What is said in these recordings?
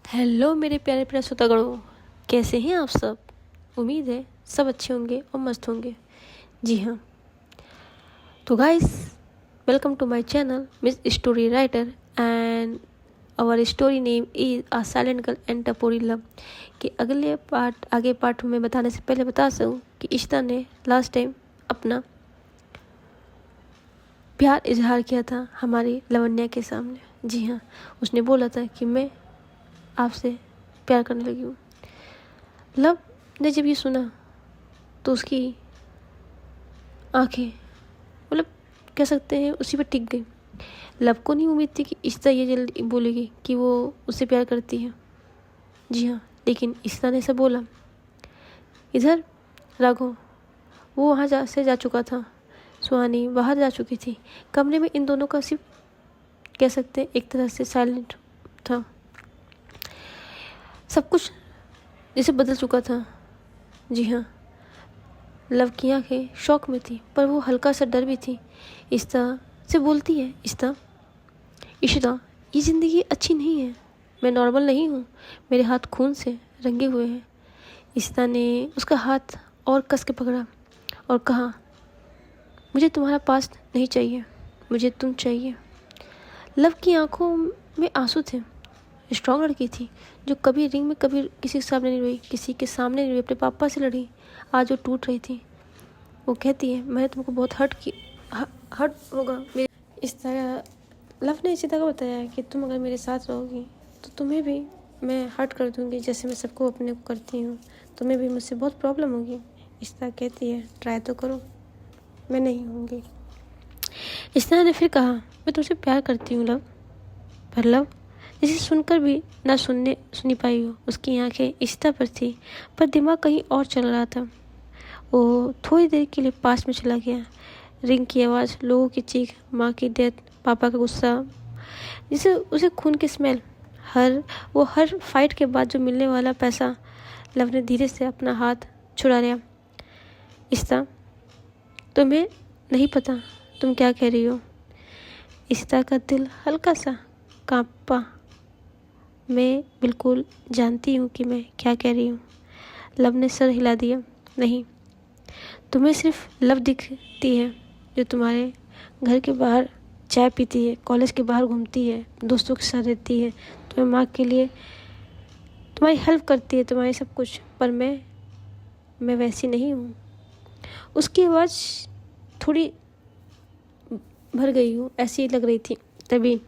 Hello मेरे प्यारे प्यारे श्रोतागणों, कैसे हैं आप सब। उम्मीद है सब अच्छे होंगे और मस्त होंगे। जी हाँ, तो guys, welcome to my channel miss story writer and our story name is a silent girl and tapori love. कि आगे पार्ट में बताने से पहले बता सकूँ कि इशिता ने लास्ट टाइम अपना प्यार इजहार किया था हमारी लवन्या के सामने। जी हाँ, उसने बोला था कि मैं आपसे प्यार करने लगी हूँ। लव ने जब ये सुना तो उसकी आंखें मतलब कह सकते हैं उसी पर टिक गई। लव को नहीं उम्मीद थी कि इशिता ये जल्दी बोलेगी कि वो उससे प्यार करती है। जी हाँ, लेकिन इशिता ने ऐसा बोला। इधर राघव वो वहाँ से जा चुका था, सुहानी बाहर जा चुकी थी। कमरे में इन दोनों का सिर्फ कह सकते हैं एक तरह से साइलेंट था। सब कुछ जैसे बदल चुका था। जी हाँ, लव की आंखें शौक में थी, पर वो हल्का सा डर भी थी। इशिता से बोलती है, इशिता, ये ज़िंदगी अच्छी नहीं है। मैं नॉर्मल नहीं हूँ, मेरे हाथ खून से रंगे हुए हैं। इशिता ने उसका हाथ और कस के पकड़ा और कहा, मुझे तुम्हारा पास नहीं चाहिए, मुझे तुम चाहिए। लव की आंखों में आंसू थे। स्ट्रॉन्ग लड़की थी जो कभी रिंग में कभी किसी के सामने नहीं रोई, किसी के सामने नहीं रोई, अपने पापा से लड़ी। आज वो टूट रही थी। वो कहती है, मैंने तुमको बहुत हर्ट होगा। इस तरह लव ने इसी तरह बताया कि तुम अगर मेरे साथ रहोगी तो तुम्हें भी मैं हर्ट कर दूंगी, जैसे मैं सबको अपने को करती हूँ। तुम्हें भी मुझसे बहुत प्रॉब्लम होगी। इस तरह कहती है, ट्राई तो करो, मैं नहीं होंगी। इस तरह ने फिर कहा, मैं तुमसे प्यार करती हूँ लव। पर लव जिसे सुनकर भी ना सुनी पाई हो। उसकी आंखें इशिता पर थी, पर दिमाग कहीं और चल रहा था। वो थोड़ी देर के लिए पास में चला गया। रिंग की आवाज़, लोगों की चीख, माँ की डेथ, पापा का गुस्सा, जिसे उसे खून की स्मेल, हर फाइट के बाद जो मिलने वाला पैसा। लव ने धीरे से अपना हाथ छुड़ा लिया। इशिता, तुम्हें नहीं पता तुम क्या कह रही हो। इशिता का दिल हल्का सा कांपा। मैं बिल्कुल जानती हूँ कि मैं क्या कह रही हूँ। लव ने सर हिला दिया। नहीं, तुम्हें सिर्फ लव दिखती है जो तुम्हारे घर के बाहर चाय पीती है, कॉलेज के बाहर घूमती है, दोस्तों के साथ रहती है, तुम्हें माँ के लिए तुम्हारी हेल्प करती है, तुम्हारी सब कुछ। पर मैं वैसी नहीं हूँ। उसकी आवाज़ थोड़ी भर गई हूँ, ऐसी लग रही थी तभी।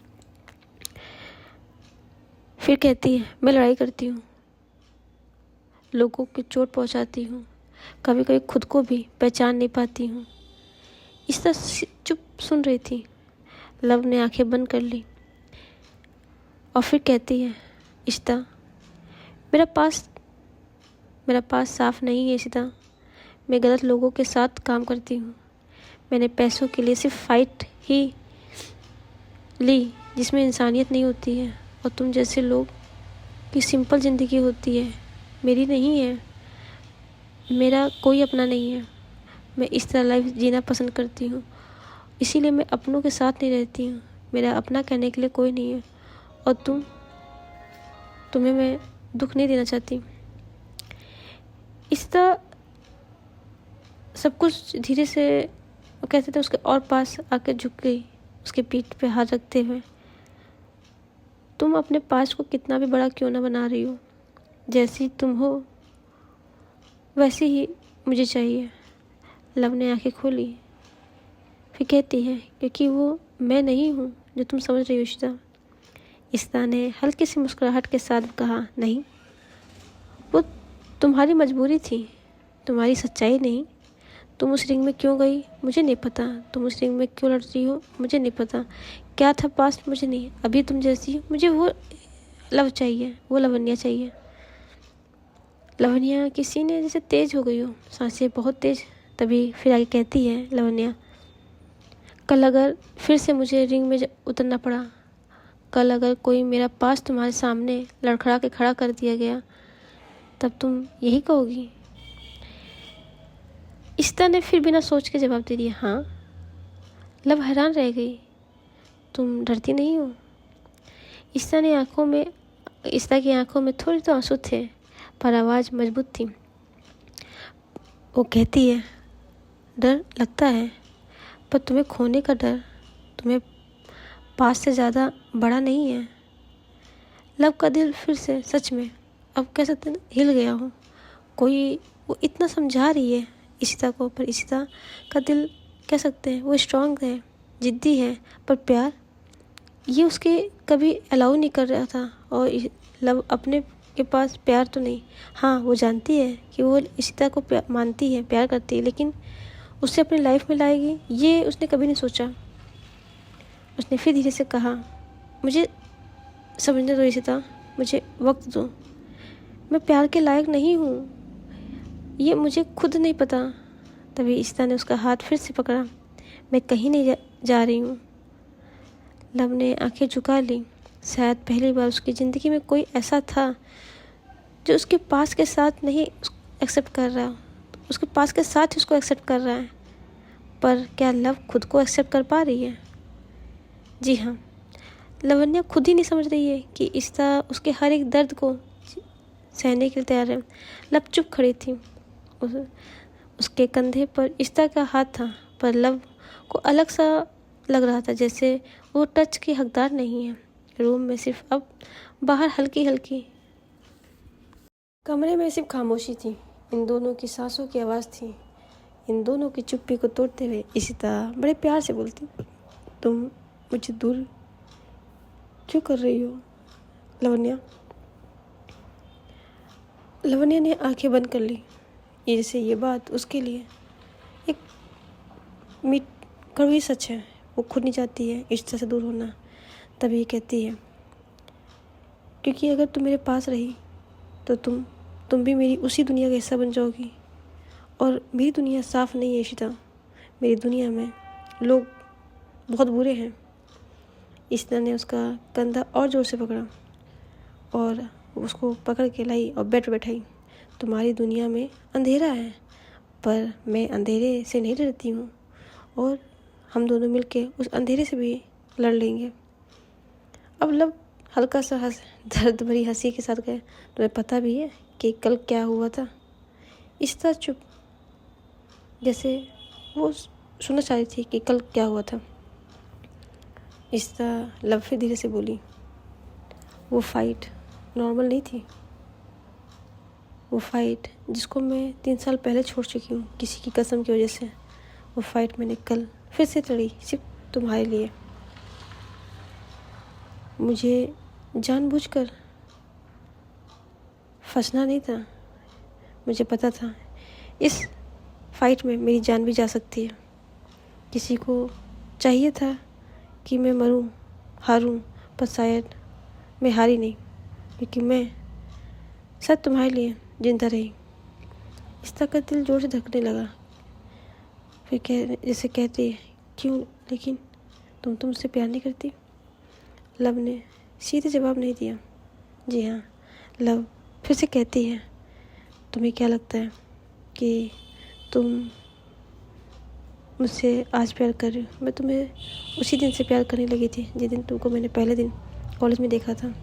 फिर कहती है, मैं लड़ाई करती हूँ, लोगों की चोट पहुँचाती हूँ, कभी कभी खुद को भी पहचान नहीं पाती हूँ। इस तरह चुप सुन रही थी। लव ने आंखें बंद कर ली और फिर कहती है, इशिता, मेरा पास साफ नहीं है इशिता। मैं गलत लोगों के साथ काम करती हूँ। मैंने पैसों के लिए सिर्फ फाइट ही ली जिसमें इंसानियत नहीं होती है, और तुम जैसे लोग की सिंपल ज़िंदगी होती है, मेरी नहीं है। मेरा कोई अपना नहीं है। मैं इस तरह लाइफ जीना पसंद करती हूँ, इसीलिए मैं अपनों के साथ नहीं रहती हूँ। मेरा अपना कहने के लिए कोई नहीं है, और तुम्हें मैं दुख नहीं देना चाहती। इस तरह सब कुछ धीरे से वो कहते थे उसके और पास आके झुक गई, उसके पीठ पे हाथ रखते हुए। तुम अपने पास को कितना भी बड़ा क्यों ना बना रही हो, जैसी तुम हो वैसे ही मुझे चाहिए। लव ने आंखें खोली। फिर कहती है, क्योंकि वो मैं नहीं हूँ जो तुम समझ रही हो इशिता ने हल्की सी मुस्कुराहट के साथ कहा, नहीं, वो तुम्हारी मजबूरी थी, तुम्हारी सच्चाई नहीं। तुम उस रिंग में क्यों गई मुझे नहीं पता, तुम उस रिंग में क्यों लड़ रही हो मुझे नहीं पता, क्या था पास्ट मुझे नहीं। अभी तुम जैसी हो, मुझे वो लव चाहिए, वो लवन्या चाहिए। लवन्या की सीने जैसे तेज हो गई हो, सांसें बहुत तेज। तभी फिर आगे कहती है लवन्या, कल अगर फिर से मुझे रिंग में उतरना पड़ा, कल अगर कोई मेरा पास तुम्हारे सामने लड़खड़ा के खड़ा कर दिया गया, तब तुम यही कहोगी। इशिता ने फिर बिना सोच के जवाब दे दिया, हाँ। लव हैरान रह गई, तुम डरती नहीं हो। इशिता ने आंखों में इश्ता की आंखों में थोड़े तो आंसू थे, पर आवाज़ मजबूत थी। वो कहती है, डर लगता है, पर तुम्हें खोने का डर तुम्हें पास से ज़्यादा बड़ा नहीं है। लव का दिल फिर से सच में, अब कह सकते हैं ना, हिल गया हो। कोई वो इतना समझा रही है इशिता को, पर इशिता का दिल कह सकते हैं वो स्ट्रांग है, जिद्दी है, पर प्यार ये उसके कभी अलाउ नहीं कर रहा था। और लव अपने के पास प्यार तो नहीं, हाँ वो जानती है कि वो इशिता को मानती है, प्यार करती है, लेकिन उससे अपनी लाइफ में लाएगी ये उसने कभी नहीं सोचा। उसने फिर धीरे से कहा, मुझे समझने दो इशिता, मुझे वक्त दो, मैं प्यार के लायक नहीं हूँ, ये मुझे खुद नहीं पता। तभी इशिता ने उसका हाथ फिर से पकड़ा। मैं कहीं नहीं जा रही हूँ। लव ने आंखें झुका ली। शायद पहली बार उसकी ज़िंदगी में कोई ऐसा था जो उसके पास के साथ नहीं एक्सेप्ट कर रहा, उसके पास के साथ ही उसको एक्सेप्ट कर रहा है। पर क्या लव खुद को एक्सेप्ट कर पा रही है? जी हाँ, लवन्या खुद ही नहीं समझ रही है कि इशिता उसके हर एक दर्द को सहने के लिए तैयार है। लव चुप खड़ी थी। उसके कंधे पर इशिता का हाथ था, पर लव को अलग सा लग रहा था, जैसे वो टच के हकदार नहीं है। रूम में सिर्फ अब बाहर हल्की हल्की, कमरे में सिर्फ खामोशी थी। इन दोनों की सांसों की आवाज़ थी। इन दोनों की चुप्पी को तोड़ते हुए इशिता बड़े प्यार से बोलती, तुम मुझे दूर क्यों कर रही हो लवन्या? लवन्या ने आंखें बंद कर ली। जैसे ये बात उसके लिए एक मीठ कड़वी सच है। वो खुद नहीं चाहती है इशिता से दूर होना। तभी कहती है, क्योंकि अगर तुम मेरे पास रही तो तुम भी मेरी उसी दुनिया का हिस्सा बन जाओगी। और मेरी दुनिया साफ नहीं है इशिता, मेरी दुनिया में लोग बहुत बुरे हैं। इशिता ने उसका कंधा और ज़ोर से पकड़ा और उसको पकड़ के लाई और बेड पर बैठाई। तुम्हारी दुनिया में अंधेरा है, पर मैं अंधेरे से नहीं डरती हूँ, और हम दोनों मिलके उस अंधेरे से भी लड़ लेंगे। अब लव हल्का सा दर्द भरी हंसी के साथ गए, तुम्हें पता भी है कि कल क्या हुआ था? इशिता चुप, जैसे वो सुनना चाह रही थी कि कल क्या हुआ था। इशिता लव फिर धीरे से बोली, वो फाइट नॉर्मल नहीं थी। वो फाइट जिसको मैं 3 साल पहले छोड़ चुकी हूँ किसी की कसम की वजह से, वो फाइट मैंने कल फिर से लड़ी, सिर्फ तुम्हारे लिए। मुझे जानबूझकर फंसना नहीं था। मुझे पता था इस फाइट में मेरी जान भी जा सकती है। किसी को चाहिए था कि मैं मरूं, हारूं, पर शायद मैं हारी नहीं, क्योंकि मैं शायद तुम्हारे लिए जिंदा रही। इशिता का दिल जोर से धड़कने लगा। फिर जैसे कहती है, क्यों, लेकिन तुम मुझसे प्यार नहीं करती? लव ने सीधे जवाब नहीं दिया। जी हाँ, लव फिर से कहती है, तुम्हें क्या लगता है कि तुम मुझसे आज प्यार कर रही हो? मैं तुम्हें उसी दिन से प्यार करने लगी थी जिस दिन तुमको मैंने पहले दिन कॉलेज में देखा था।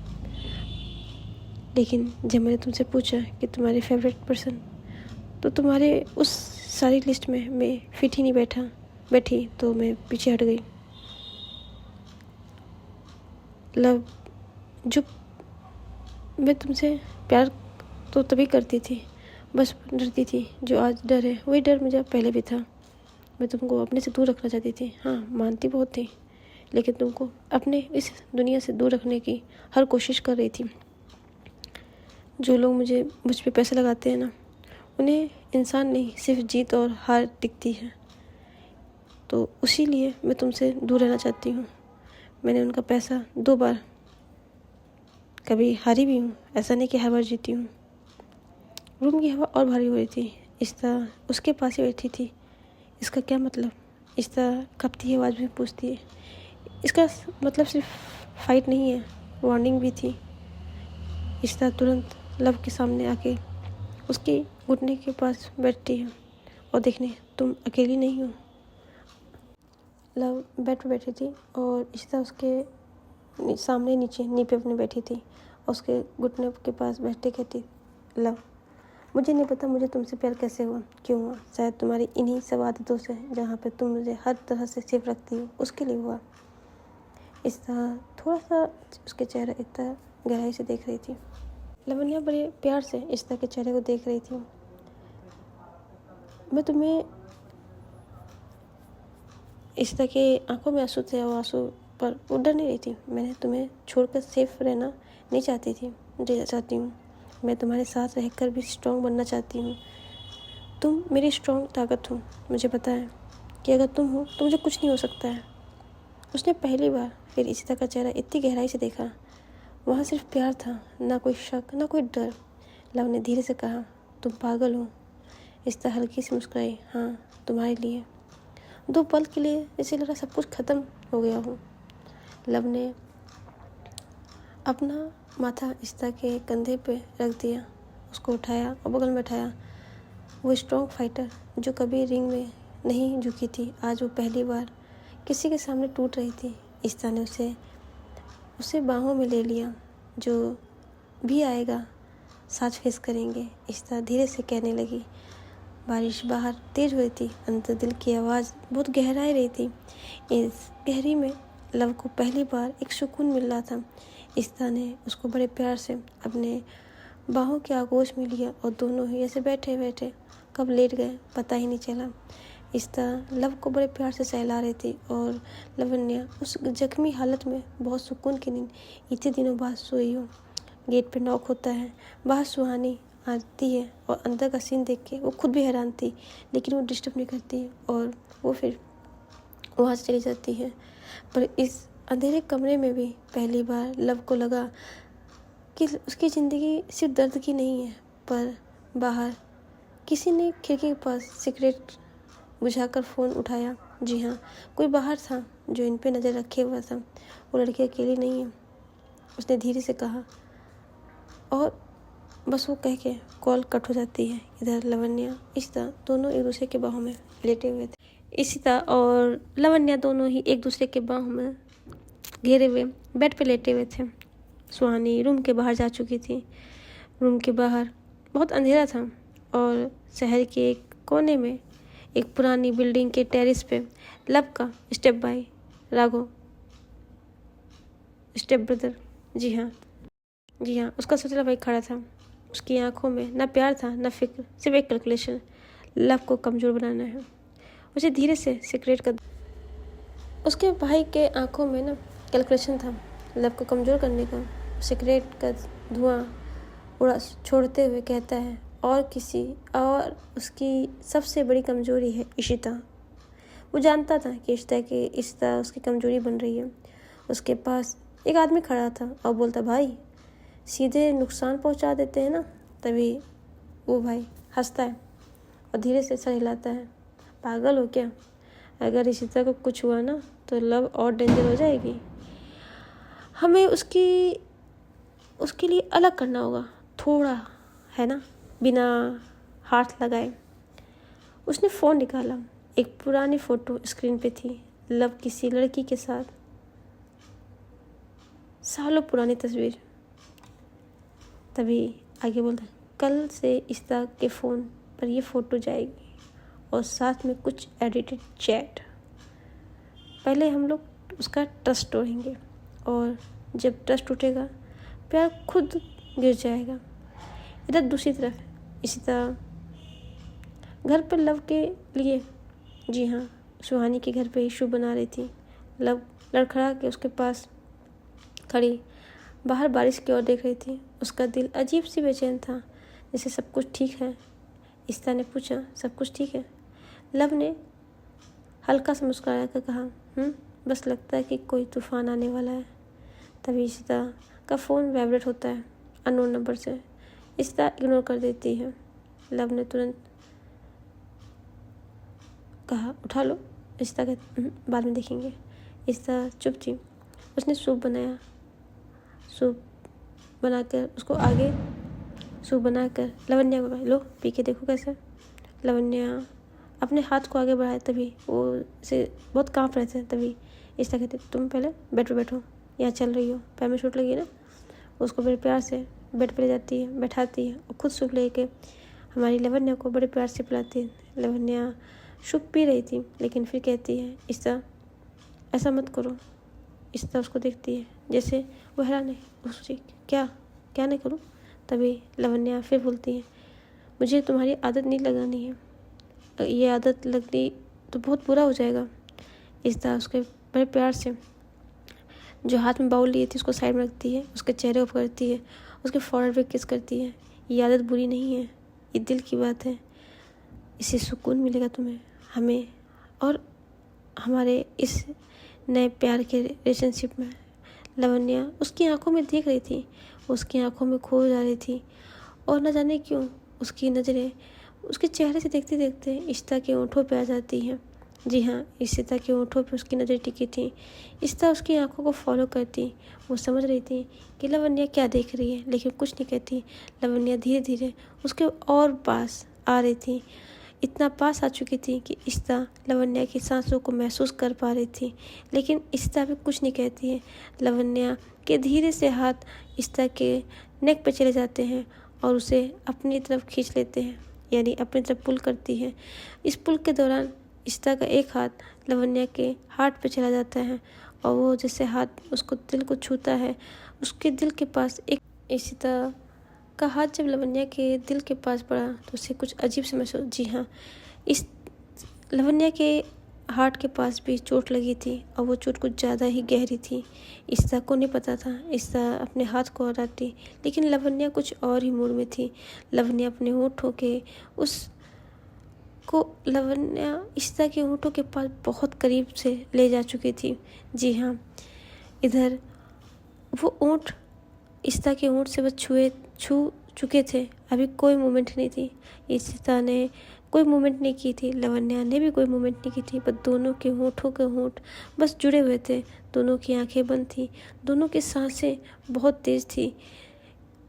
लेकिन जब मैंने तुमसे पूछा कि तुम्हारे फेवरेट पर्सन, तो तुम्हारे उस सारी लिस्ट में मैं फिट ही नहीं बैठी, तो मैं पीछे हट गई। लव जो मैं तुमसे प्यार तो तभी करती थी, बस डरती थी। जो आज डर है वही डर मुझे पहले भी था। मैं तुमको अपने से दूर रखना चाहती थी। हाँ, मानती बहुत थी, लेकिन तुमको अपने इस दुनिया से दूर रखने की हर कोशिश कर रही थी। जो लोग मुझ पे पैसे लगाते हैं ना, उन्हें इंसान नहीं, सिर्फ जीत और हार दिखती है। तो उसी लिए मैं तुमसे दूर रहना चाहती हूँ। मैंने उनका पैसा 2 बार, कभी हारी भी हूँ, ऐसा नहीं कि हर बार जीती हूँ। रूम की हवा और भारी हो रही थी। इशिता उसके पास ही बैठी थी। इसका क्या मतलब? इशिता कपती है आवाज़ में पूछती है। इसका मतलब सिर्फ फाइट नहीं है, वार्निंग भी थी। इशिता तुरंत लव के सामने आके उसके घुटने के पास बैठती है और देखने, तुम अकेली नहीं हो। लव बेड पर बैठी थी और इशिता उसके सामने नीचे नी पे अपने बैठी थी उसके घुटने के पास बैठे कहती, लव, मुझे नहीं पता मुझे तुमसे प्यार कैसे हुआ, क्यों हुआ। शायद तुम्हारी इन्हीं सब आदतों से, जहाँ पे तुम मुझे हर तरह से सेफ रखती हो, उसके लिए हुआ। इस तरह थोड़ा सा उसके चेहरा इतना गहराई से देख रही थी। लवन्या बड़े प्यार से इश्ता के चेहरे को देख रही थी। मैं तुम्हें, इश्ता के आंखों में आंसू थे और आंसू पर वो डर नहीं रही थी। मैंने तुम्हें छोड़कर सेफ रहना नहीं चाहती हूँ। मैं तुम्हारे साथ रहकर भी स्ट्रॉन्ग बनना चाहती हूँ। तुम मेरी स्ट्रॉन्ग ताकत हो। मुझे पता है कि अगर तुम हो तो मुझे कुछ नहीं हो सकता है। उसने पहली बार फिर इशिता का चेहरा इतनी गहराई से देखा। वहाँ सिर्फ प्यार था, ना कोई शक, ना कोई डर। लव ने धीरे से कहा, तुम पागल हो। इशिता हल्की सी मुस्कुराई, हाँ, तुम्हारे लिए। 2 पल के लिए जैसे लगा सब कुछ खत्म हो गया हो। लव ने अपना माथा इशिता के कंधे पे रख दिया, उसको उठाया और बगल में बैठाया। वो स्ट्रॉन्ग फाइटर जो कभी रिंग में नहीं झुकी थी, आज वो पहली बार किसी के सामने टूट रही थी। इशिता ने उसे बाहों में ले लिया। जो भी आएगा साथ फेस करेंगे, इशिता धीरे से कहने लगी। बारिश बाहर तेज हो रही थी, अंदर दिल की आवाज़ बहुत गहराई रही थी। इस गहरी में लव को पहली बार एक सुकून मिल रहा था। इशिता ने उसको बड़े प्यार से अपने बाहों के आगोश में लिया और दोनों ही ऐसे बैठे बैठे कब लेट गए पता ही नहीं चला। इशिता लव को बड़े प्यार से सहला रही थी और लवन्या उस जख्मी हालत में बहुत सुकून की नींद इतने दिनों बाद सोई हो। गेट पे नॉक होता है, बाहर सुहानी आती है और अंदर का सीन देख के वो खुद भी हैरान थी, लेकिन वो डिस्टर्ब नहीं करती और वो फिर वहाँ से चली जाती है। पर इस अंधेरे कमरे में भी पहली बार लव को लगा कि उसकी ज़िंदगी सिर्फ दर्द की नहीं है। पर बाहर किसी ने खिड़की के पास सिगरेट बुझाकर फ़ोन उठाया। जी हाँ, कोई बाहर था जो इन पे नज़र रखे हुआ था। वो लड़की अकेली नहीं है, उसने धीरे से कहा, और बस वो कह के कॉल कट हो जाती है। इधर लवन्या इशिता दोनों एक दूसरे के बाहों में लेटे हुए थे। इशिता और लवन्या दोनों ही एक दूसरे के बाहों में घेरे हुए बेड पे लेटे हुए थे। सुहानी रूम के बाहर जा चुकी थी। रूम के बाहर बहुत अंधेरा था और शहर के एक कोने में एक पुरानी बिल्डिंग के टेरेस पे लव का step by Raghav, step brother, जी हाँ, उसका सौतेला भाई खड़ा था। उसकी आंखों में ना प्यार था ना फिक्र, सिर्फ एक कैलकुलेशन, लव को कमज़ोर बनाना है। उसे धीरे से सिगरेट का, उसके भाई के आंखों में ना कैलकुलेशन था, लव को कमज़ोर करने का। सिगरेट का धुआं उड़ा छोड़ते हुए कहता है, और उसकी सबसे बड़ी कमज़ोरी है इशिता। वो जानता था कि इशिता उसकी कमज़ोरी बन रही है। उसके पास एक आदमी खड़ा था और बोलता, भाई सीधे नुकसान पहुंचा देते हैं ना। तभी वो भाई हंसता है और धीरे से सर हिलाता है, पागल हो क्या? अगर इशिता को कुछ हुआ ना तो लव और डेंजर हो जाएगी। हमें उसके लिए अलग करना होगा थोड़ा, है ना, बिना हाथ लगाए। उसने फ़ोन निकाला। एक पुरानी फ़ोटो स्क्रीन पे थी, लव किसी लड़की के साथ, सालों पुरानी तस्वीर। तभी आगे बोलता, कल से इशिता के फ़ोन पर ये फ़ोटो जाएगी और साथ में कुछ एडिटेड चैट। पहले हम लोग उसका ट्रस्ट तोड़ेंगे और जब ट्रस्ट टूटेगा प्यार खुद गिर जाएगा। इधर दूसरी तरफ इशिता घर पर लव के लिए, जी हाँ, सुहानी के घर पे इशू बना रही थी। लव लड़खड़ा के उसके पास खड़ी बाहर बारिश की ओर देख रही थी। उसका दिल अजीब सी बेचैन था, जैसे सब कुछ ठीक है। इशिता ने पूछा, सब कुछ ठीक है? लव ने हल्का सा मुस्कुरा कर कहा, बस लगता है कि कोई तूफान आने वाला है। तभी इशिता का फ़ोन वाइब्रेट होता है अननोन नंबर से। इशिता इग्नोर कर देती है। लव ने तुरंत कहा, उठा लो। इशिता कहती, बाद में देखेंगे। इशिता चुप थी। उसने सूप बनाकर उसको आगे सूप बनाकर लवन्या को कहा, लो पी के देखो कैसा। लवन्या अपने हाथ को आगे बढ़ाए, तभी वो से बहुत काँप रहे थे। तभी इशिता कहती, तुम पहले बेड पर बैठो, यहाँ चल रही हो, पैर में चोट लगी ना। उसको बड़े प्यार से बेड पर ले जाती है, बैठाती है और खुद सूप लेके हमारी लावण्या को बड़े प्यार से पिलाती है। लावण्या सूप पी रही थी, लेकिन फिर कहती है, इस्ता ऐसा मत करो। इस्ता उसको देखती है जैसे वो हैरान है, उससे क्या क्या नहीं करूँ। तभी लावण्या फिर बोलती है, मुझे तुम्हारी आदत नहीं लगानी है, ये आदत लगनी तो बहुत बुरा हो जाएगा। इस्ता उसके बड़े प्यार से जो हाथ में बाउल लिए थी उसको साइड में रखती है, उसके चेहरे को पकड़ती है, उसके फोrehead पे किस करती है। ये आदत बुरी नहीं है, ये दिल की बात है, इससे सुकून मिलेगा तुम्हें, हमें और हमारे इस नए प्यार के रिलेशनशिप में। लावण्या उसकी आंखों में देख रही थी, उसकी आंखों में खो जा रही थी और न जाने क्यों उसकी नज़रें उसके चेहरे से देखते देखते इश्ता के होंठों पे आ जाती हैं। जी हाँ, इशिता के होंठों पे उसकी नज़र टिकी थी। इशिता उसकी आंखों को फॉलो करती। वो समझ रही थी कि लावण्या क्या देख रही है, लेकिन कुछ नहीं कहती। लावण्या धीरे धीरे उसके और पास आ रही थी, इतना पास आ चुकी थी कि इशिता लावण्या की सांसों को महसूस कर पा रही थी, लेकिन इशिता भी कुछ नहीं कहती है। लावण्या के धीरे से हाथ इशिता के नेक पे चले जाते हैं और उसे अपनी तरफ खींच लेते हैं, यानी अपनी तरफ पुल करती है। इस पुल के दौरान इशिता का एक हाथ लावण्या के हार्ट पे चला जाता है और वो जैसे हाथ उसको दिल को छूता है, उसके दिल के पास एक इशिता का हाथ जब लावण्या के दिल के पास पड़ा तो उसे कुछ अजीब से महसूस। जी हाँ, इस लावण्या के हार्ट के पास भी चोट लगी थी और वो चोट कुछ ज़्यादा ही गहरी थी। इशिता को नहीं पता था। इशिता अपने हाथ को हटाती, लेकिन लावण्या कुछ और ही मूड में थी। लावण्या अपने होठों के लावण्या इशिता के होठों के पास बहुत करीब से ले जा चुकी थी। जी हाँ, इधर वो ओंठ इशिता के होंठ से बस छू चुके थे, अभी कोई मूवमेंट नहीं थी। इशिता ने कोई मूवमेंट नहीं की थी, लावण्या ने भी कोई मूवमेंट नहीं की थी, बस दोनों के होठों के होंठ बस जुड़े हुए थे। दोनों की आंखें बंद थी, दोनों की सांसें बहुत तेज़ थी।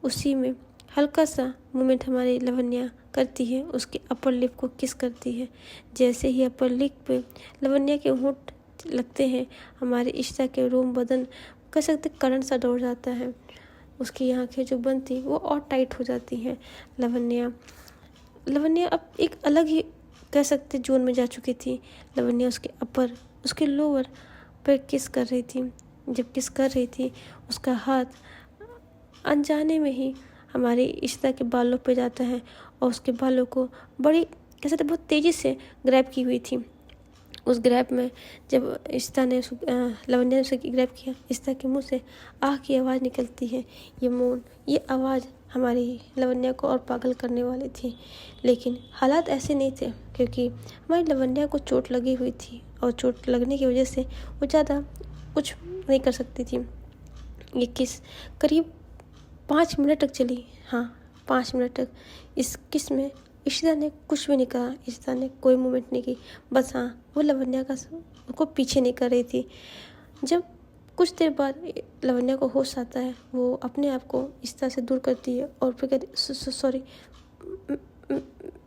उसी में हल्का सा मूवमेंट हमारी लावण्या करती है, उसके अपर लिप को किस करती है। जैसे ही अपर लिप पे लावण्या के होंठ लगते हैं, हमारे इशिता के रोम बदन कह सकते करंट सा दौड़ जाता है। उसकी आंखें जो बंद थी वो और टाइट हो जाती हैं। लावण्या अब एक अलग ही कह सकते जोन में जा चुकी थी। लावण्या उसके अपर उसके लोअर पर किस कर रही थी। जब किस कर रही थी, उसका हाथ अनजाने में ही हमारी इशिता के बालों पे जाता है और उसके बालों को बड़ी कह सकते बहुत तेज़ी से ग्रैब की हुई थी। उस ग्रैब में जब इशिता ने लावण्या ने उसे ग्रैब किया, इशिता के मुंह से आह की आवाज़ निकलती है। ये मौन, ये आवाज़ हमारी लावण्या को और पागल करने वाली थी, लेकिन हालात ऐसे नहीं थे क्योंकि हमारी लावण्या को चोट लगी हुई थी और चोट लगने की वजह से वो ज़्यादा कुछ नहीं कर सकती थी। ये किस करीब 5 मिनट तक चली। हाँ, 5 मिनट तक इस किस में इशिता ने कुछ भी नहीं कहा, इशिता ने कोई मूवमेंट नहीं की। बस हाँ, वो लावण्या को पीछे नहीं कर रही थी। जब कुछ देर बाद लावण्या को होश आता है, वो अपने आप को इशिता से दूर करती है और फिर कहती सॉरी,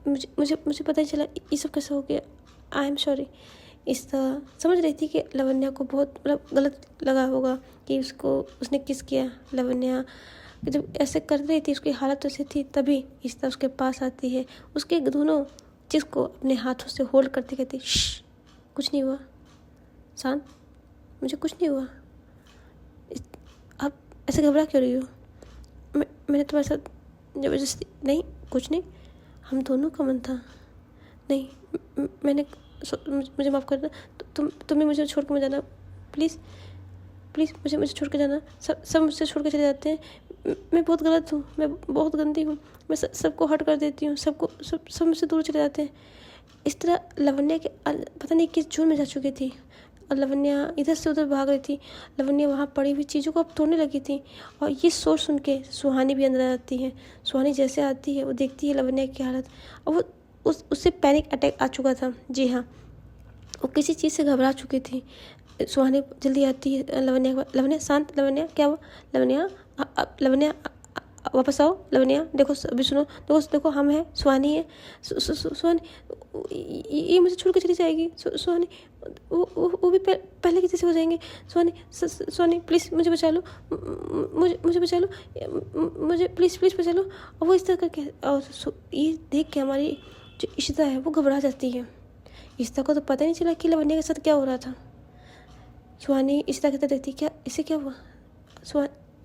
मुझे पता ही चला ये सब कैसे हो गया, आई एम सॉरी। इशिता समझ रही थी कि लावण्या को बहुत गलत लगा होगा कि उसने किस किया। लावण्या जब ऐसे कर रही थी, उसकी हालत ऐसी थी, तभी इशिता उसके पास आती है, उसके दोनों चीज़ को अपने हाथों से होल्ड करती कहती, कुछ नहीं हुआ, शांत, मुझे कुछ नहीं हुआ, आप ऐसे घबरा क्यों रही हो? मैंने तुम्हारे साथ जबरदस्ती नहीं, कुछ नहीं, हम दोनों का मन था। नहीं, मैंने मुझे माफ़ कर दो, तुम्हें मुझे छोड़ के मत जाना, प्लीज़ मुझे छोड़ के जाना। सब मुझसे छोड़ के चले जाते हैं, मैं बहुत गलत हूँ, मैं बहुत गंदी हूँ, मैं सबको हर्ट कर देती हूँ, सब मुझसे दूर चले जाते हैं। इस तरह लावण्या के पता नहीं किस जोन में जा चुकी थी और लावण्या इधर से उधर भाग रही थी। लावण्या वहाँ पड़ी हुई चीज़ों को अब तोड़ने लगी थी और ये सोच सुन के सुहानी भी अंदर आती है। सुहानी जैसे आती है, वो देखती है लावण्या की हालत और वो उससे पैनिक अटैक आ चुका था। जी हाँ, वो किसी चीज़ से घबरा चुकी थी। सुहानी जल्दी आती है लावण्या शांत, लावण्या क्या हुआ, लावण्या वापस आओ लवनिया, देखो अभी सुनो, देखो हम हैं, सुहानी है, सुहानी ये मुझे छोड़ के चली जाएगी, सुहानी वो भी पहले की जैसे हो जाएंगे, सुहानी प्लीज़ मुझे बचा लो, मुझे बचा लो, मुझे प्लीज़ बचा लो। और वो इस तरह करके और ये देख के हमारी जो इशिता है वो घबरा जाती है। इशिता को तो पता नहीं चला कि लवन्या के साथ क्या हो रहा था। सुहानी इशिता की तरफ देखती, क्या इसे क्या हुआ?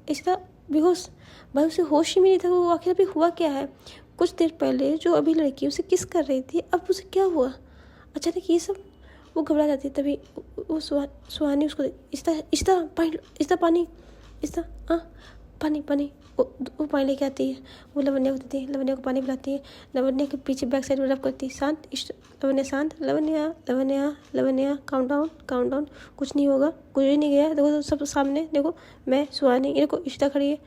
इशिता बेहोश, भाई उसे होश ही में नहीं था, वो आखिर अभी हुआ क्या है? कुछ देर पहले जो अभी लड़की उसे किस कर रही थी, अब उसे क्या हुआ अचानक ये सब? वो घबरा जाती है। तभी वो सुहानी उसको इशिता पानी, इशिता हाँ पानी वो पानी लेके आती है, वो लवन्या को देती है, लवन्या को पानी पिलाती है, लवन्या के पीछे बैक साइड में रब करती है, शांत लवन्या शांत, लवन्या काउंट डाउन, कुछ नहीं होगा, कुछ भी नहीं गया, देखो सब सामने, देखो मैं सुहानी, देखो इशिता खड़ी है,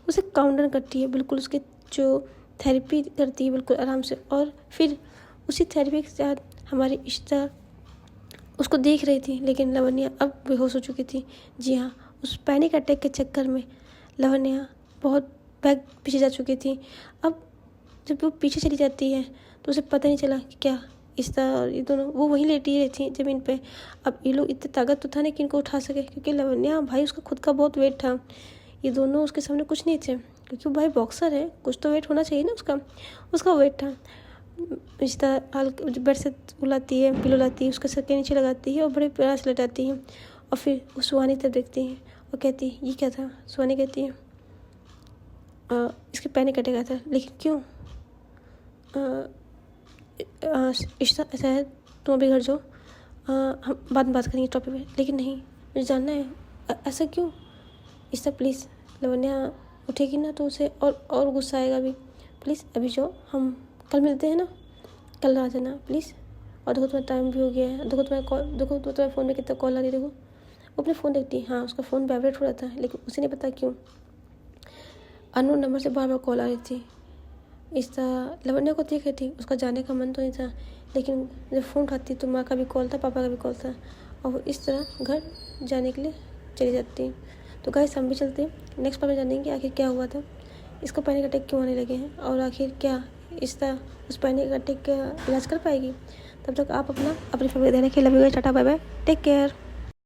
उसे काउंट डाउन करती है, बिल्कुल उसके जो थेरेपी करती है बिल्कुल आराम से। और फिर उसी थेरेपी के साथ हमारी इशिता उसको देख रही थी, लेकिन लवन्या अब बेहोश हो चुकी थी। जी हाँ, उस पैनिक अटैक के चक्कर में लवन्या बहुत बैग पीछे जा चुकी थी। अब जब वो पीछे चली जाती है तो उसे पता नहीं चला कि क्या इशिता और ये दोनों वो वहीं लेटी रही थी ज़मीन पे। अब ये लोग इतनी ताकत तो था नहीं कि इनको उठा सके, क्योंकि लवन्या भाई उसका खुद का बहुत वेट था, ये दोनों उसके सामने कुछ नहीं थे, क्योंकि वो भाई बॉक्सर है, कुछ तो वेट होना चाहिए ना उसका वेट था। इशिता बेड से उलाती है, पिलो लाती है, उसके सर के नीचे लगाती है और बड़े प्यार से लेटाती है। और फिर वो सुहानी तक देखती है और कहती है ये क्या था? सुहानी कहती है इसके पैनिक अटैक आया था, लेकिन क्यों? इशिता ऐसा है, तुम अभी घर जाओ, हम बाद में बात करेंगे टॉपिक पे। लेकिन नहीं, मुझे जानना है ऐसा क्यों? इशिता प्लीज़, लवन्या उठेगी ना तो उसे और गुस्सा आएगा अभी, प्लीज़ अभी जाओ, हम कल मिलते हैं ना, कल आ जाना प्लीज़। और देखो तुम्हारा टाइम भी हो गया है, देखो तुम्हारे फ़ोन में कितना कॉल आ रही है, देखो वो अपने फ़ोन देखती है, हाँ उसका फ़ोन वाइब्रेट हो रहा था, लेकिन उसे नहीं पता क्यों अननोन नंबर से बार बार कॉल आ रही थी। इशिता लवन्या को देख रही थी, उसका जाने का मन तो नहीं था, लेकिन जब फ़ोन उठाती तो माँ का भी कॉल था, पापा का भी कॉल था, और वो इस तरह घर जाने के लिए चली जाती। तो गाइस हम भी चलते हैं, नेक्स्ट पार्ट में जानेंगे आखिर क्या हुआ था, इसको पैनिक अटैक क्यों आने लगे हैं, और आखिर क्या इशिता उस पैनिक अटैक का इलाज कर पाएगी। तब तक आप अपनी फैमिली ध्यान रखिए। Love you guys, tata bye bye, take care.